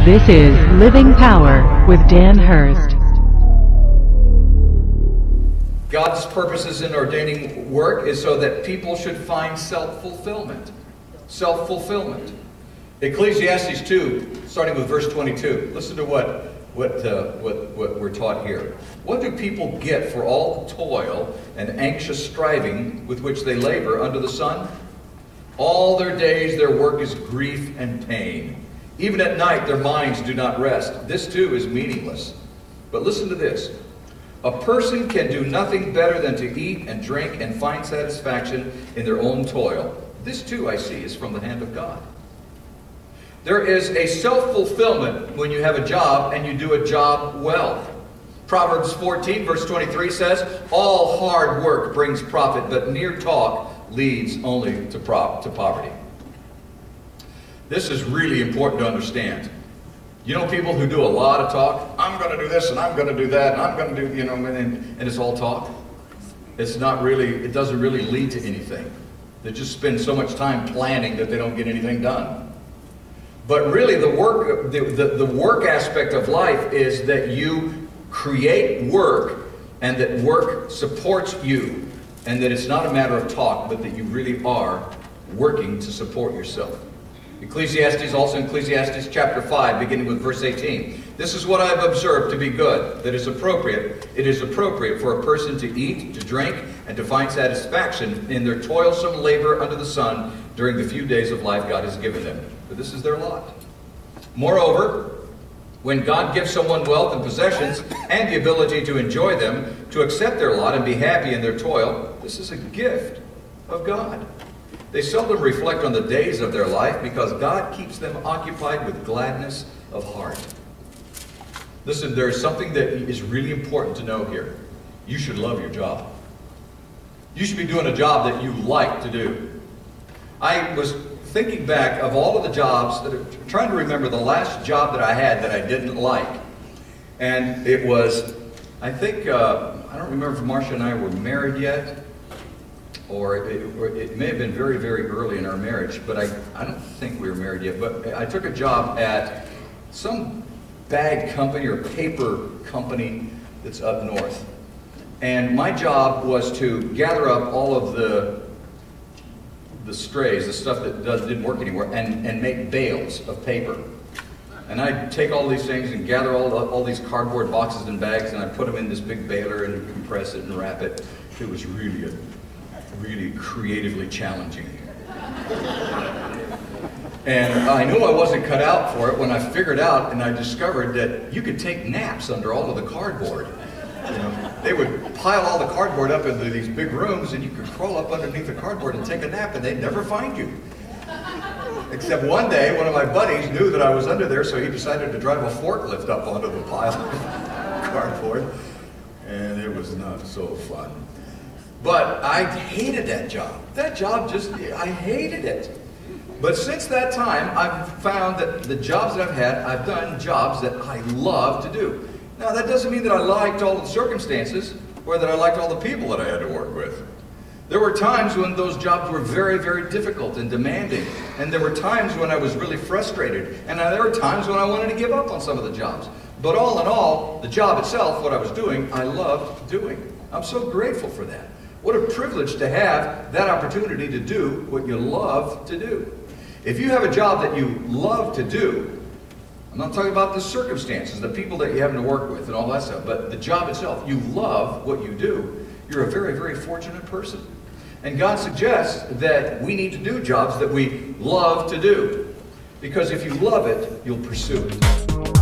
This is Living Power with Dan Hurst. God's purposes in ordaining work is so that people should find self-fulfillment. Self-fulfillment. Ecclesiastes 2, starting with verse 22. Listen to what we're taught here. What do people get for all the toil and anxious striving with which they labor under the sun? All their days their work is grief and pain. Even at night their minds do not rest. This too is meaningless. But listen to this. A person can do nothing better than to eat and drink and find satisfaction in their own toil. This too, I see, is from the hand of God. There is a self-fulfillment when you have a job and you do a job well. Proverbs 14, verse 23 says, all hard work brings profit, but mere talk leads only to poverty. This is really important to understand. You know people who do a lot of talk? I'm going to do this and I'm going to do that and I'm going to do, and it's all talk. It's not really, it doesn't really lead to anything. They just spend so much time planning that they don't get anything done. But really the work aspect of life is that you create work and that work supports you and that it's not a matter of talk but that you really are working to support yourself. Ecclesiastes, also in Ecclesiastes chapter 5, beginning with verse 18. This is what I have observed to be good, that is appropriate. It is appropriate for a person to eat, to drink, and to find satisfaction in their toilsome labor under the sun during the few days of life God has given them. For this is their lot. Moreover, when God gives someone wealth and possessions and the ability to enjoy them, to accept their lot and be happy in their toil, this is a gift of God. They seldom reflect on the days of their life because God keeps them occupied with gladness of heart. Listen, there's something that is really important to know here. You should love your job. You should be doing a job that you like to do. I was thinking back of all of the jobs, trying to remember the last job that I had that I didn't like. And it was, I think, I don't remember if Marcia and I were married yet, or it may have been very, very early in our marriage, but I don't think we were married yet. But I took a job at some bag company or paper company that's up north. And my job was to gather up all of the strays, the stuff that didn't work anymore, and make bales of paper. And I'd take all these things and gather all these cardboard boxes and bags, and I'd put them in this big baler and compress it and wrap it. It was really creatively challenging. And I knew I wasn't cut out for it when I figured out and I discovered that you could take naps under all of the cardboard. They would pile all the cardboard up into these big rooms and you could crawl up underneath the cardboard and take a nap and they'd never find you. Except one day, one of my buddies knew that I was under there, so he decided to drive a forklift up onto the pile of cardboard. And it was not so fun. But I hated that job. That job I hated it. But since that time, I've found that the jobs that I've had, I've done jobs that I love to do. Now, that doesn't mean that I liked all the circumstances or that I liked all the people that I had to work with. There were times when those jobs were very, very difficult and demanding. And there were times when I was really frustrated. And there were times when I wanted to give up on some of the jobs. But all in all, the job itself, what I was doing, I loved doing. I'm so grateful for that. What a privilege to have that opportunity to do what you love to do. If you have a job that you love to do, I'm not talking about the circumstances, the people that you happen to work with and all that stuff, but the job itself, you love what you do, you're a very, very fortunate person. And God suggests that we need to do jobs that we love to do. Because if you love it, you'll pursue it.